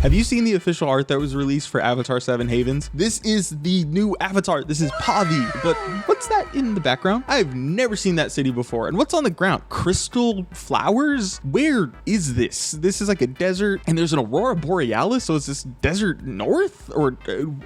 Have you seen the official art that was released for Avatar 7 Havens? This is the new Avatar. This is Pavi. But what's that in the background? I've never seen that city before. And what's on the ground? Crystal flowers? Where is this? This is like a desert and there's an aurora borealis. So is this desert north or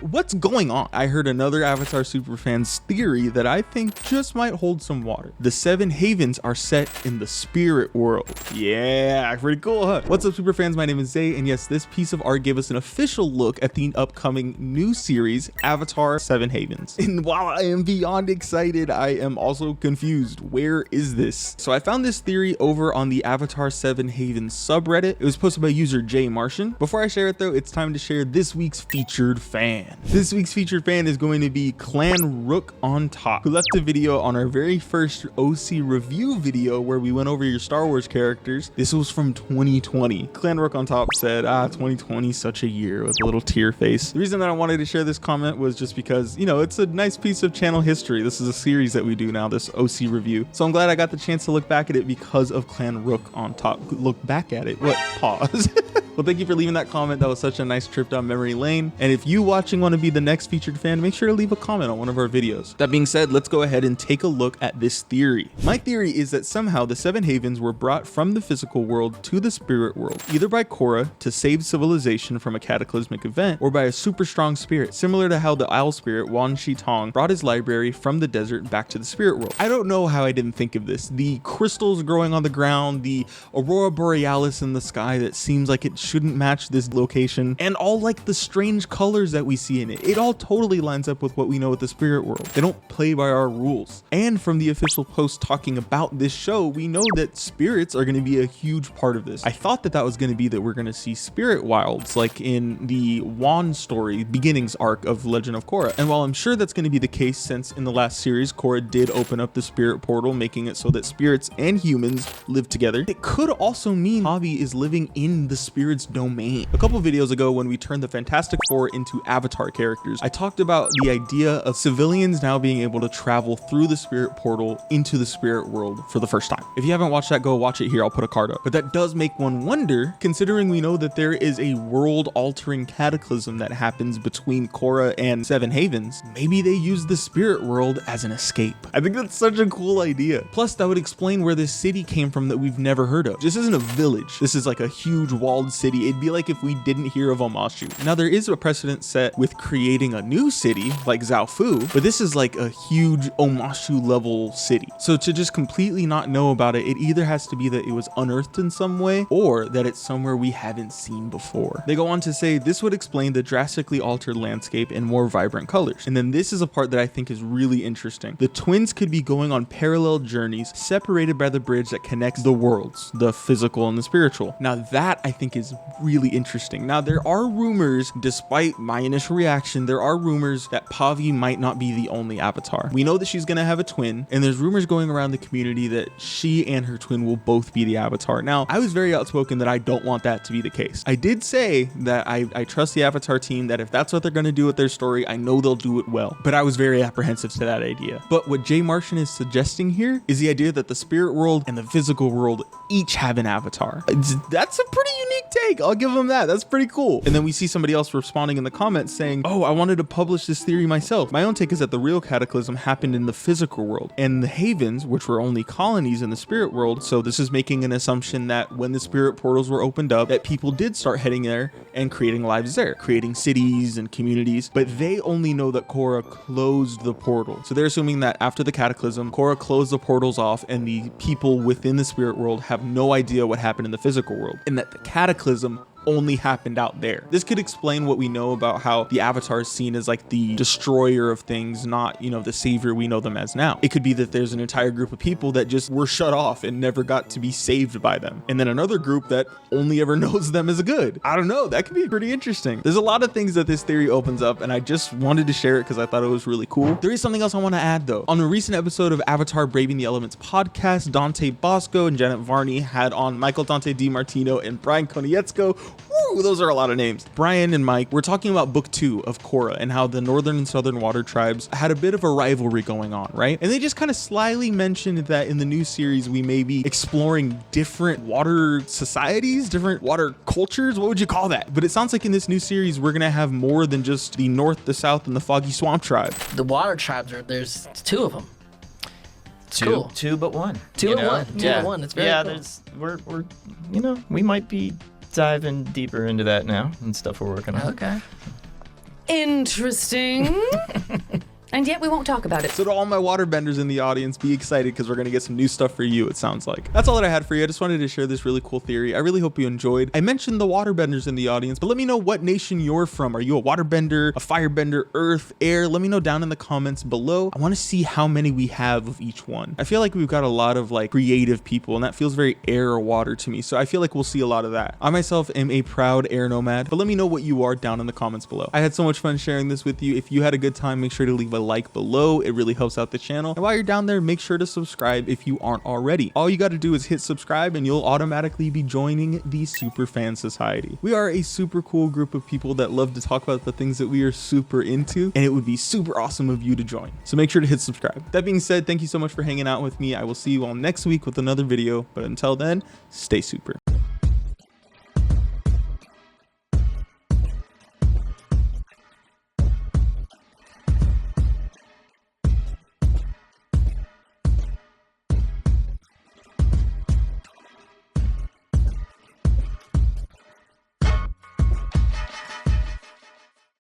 what's going on? I heard another Avatar superfan's theory that I think just might hold some water. The 7 Havens are set in the spirit world. Yeah, pretty cool, huh? What's up, superfans? My name is Zay, and yes, this piece of art gave us an official look at the upcoming new series, Avatar 7 Havens. And while I am beyond excited, I am also confused. Where is this? So I found this theory over on the Avatar 7 Havens subreddit. It was posted by user J Martian. Before I share it though, it's time to share this week's featured fan. This week's featured fan is going to be Clan Rook on Top, who left a video on our very first OC review video where we went over your Star Wars characters. This was from 2020. Clan Rook on Top said, 2020 such a year, with a little tear face. The reason that I wanted to share this comment was just because, you know, it's a nice piece of channel history. This is a series that we do now, this OC review. So I'm glad I got the chance to look back at it because of Clan Rook on Top. Look back at it. What? Pause. Well, thank you for leaving that comment. That was such a nice trip down memory lane. And if you watching want to be the next featured fan, make sure to leave a comment on one of our videos. That being said, let's go ahead and take a look at this theory. My theory is that somehow the 7 Havens were brought from the physical world to the spirit world, either by Korra to save civilization from a cataclysmic event, or by a super strong spirit, similar to how the owl spirit Wan Shi Tong brought his library from the desert back to the spirit world. I don't know how I didn't think of this. The crystals growing on the ground, the aurora borealis in the sky that seems like it shouldn't match this location, and all like the strange colors that we see in it. It all totally lines up with what we know with the spirit world. They don't play by our rules. And from the official post talking about this show, we know that spirits are going to be a huge part of this. I thought that was going to be that we're going to see spirit wilds like in the Wan story beginnings arc of Legend of Korra. And while I'm sure that's going to be the case, since in the last series Korra did open up the spirit portal, making it so that spirits and humans live together, it could also mean Javi is living in the spirit's domain. A couple videos ago, when we turned the Fantastic Four into Avatar characters, I talked about the idea of civilians now being able to travel through the spirit portal into the spirit world for the first time. If you haven't watched that, go watch it here. I'll put a card up. But that does make one wonder, considering we know that there is a world-altering cataclysm that happens between Korra and 7 Havens. Maybe they use the spirit world as an escape. I think that's such a cool idea. Plus, that would explain where this city came from that we've never heard of. This isn't a village. This is like a huge walled city. It'd be like if we didn't hear of Omashu. Now, there is a precedent set with creating a new city like Zaofu, but this is like a huge Omashu level city. So to just completely not know about it, it either has to be that it was unearthed in some way or that it's somewhere we haven't seen before. They go on to say this would explain the drastically altered landscape and more vibrant colors. And then this is a part that I think is really interesting. The twins could be going on parallel journeys separated by the bridge that connects the worlds, the physical and the spiritual. Now that I think is really interesting. Now, there are rumors, despite my initial reaction, there are rumors that Pavi might not be the only avatar. We know that she's going to have a twin, and there's rumors going around the community that she and her twin will both be the avatar. Now, I was very outspoken that I don't want that to be the case. I did say that I trust the Avatar team, that if that's what they're going to do with their story, I know they'll do it well. But I was very apprehensive to that idea. But what J Martian is suggesting here is the idea that the spirit world and the physical world each have an avatar. That's a pretty unique take. I'll give them that. That's pretty cool. And then we see somebody else responding in the comments saying, oh, I wanted to publish this theory myself. My own take is that the real cataclysm happened in the physical world, and the Havens, which were only colonies in the spirit world. So this is making an assumption that when the spirit portals were opened up, that people did start heading there and creating lives there, creating cities and communities, but they only know that Korra closed the portal. So they're assuming that after the cataclysm, Korra closed the portals off and the people within the spirit world have no idea what happened in the physical world, and that the cataclysm only happened out there. This could explain what we know about how the Avatar is seen as like the destroyer of things, not, you know, the savior we know them as now. It could be that there's an entire group of people that just were shut off and never got to be saved by them, and then another group that only ever knows them as a good. I don't know, that could be pretty interesting. There's a lot of things that this theory opens up, and I just wanted to share it because I thought it was really cool. There is something else I want to add though. On a recent episode of Avatar Braving the Elements podcast, Dante Bosco and Janet Varney had on Michael Dante DiMartino and Brian Konietzko. Woo! Woo, those are a lot of names. Brian and Mike, we're talking about book 2 of Korra and how the northern and southern water tribes had a bit of a rivalry going on, right? And they just kind of slyly mentioned that in the new series, we may be exploring different water societies, different water cultures. What would you call that? But it sounds like in this new series, we're going to have more than just the north, the south, and the foggy swamp tribe. The water tribes there's 2 of them. It's Two, cool. 2 but 1. 2 but 1. 2 but 1. It's very cool. There's we're we might be diving deeper into that now and stuff we're working on. Okay. Interesting. And yet we won't talk about it. So to all my waterbenders in the audience, be excited because we're going to get some new stuff for you, it sounds like. That's all that I had for you. I just wanted to share this really cool theory. I really hope you enjoyed. I mentioned the waterbenders in the audience, but let me know what nation you're from. Are you a waterbender, a firebender, earth, air? Let me know down in the comments below. I want to see how many we have of each one. I feel like we've got a lot of like creative people, and that feels very air or water to me. So I feel like we'll see a lot of that. I myself am a proud air nomad, but let me know what you are down in the comments below. I had so much fun sharing this with you. If you had a good time, make sure to leave a like below. It really helps out the channel. And while you're down there, make sure to subscribe if you aren't already. All you got to do is hit subscribe and you'll automatically be joining the Super Fan Society. We are a super cool group of people that love to talk about the things that we are super into, and it would be super awesome of you to join. So make sure to hit subscribe. That being said, thank you so much for hanging out with me. I will see you all next week with another video, but until then, stay super.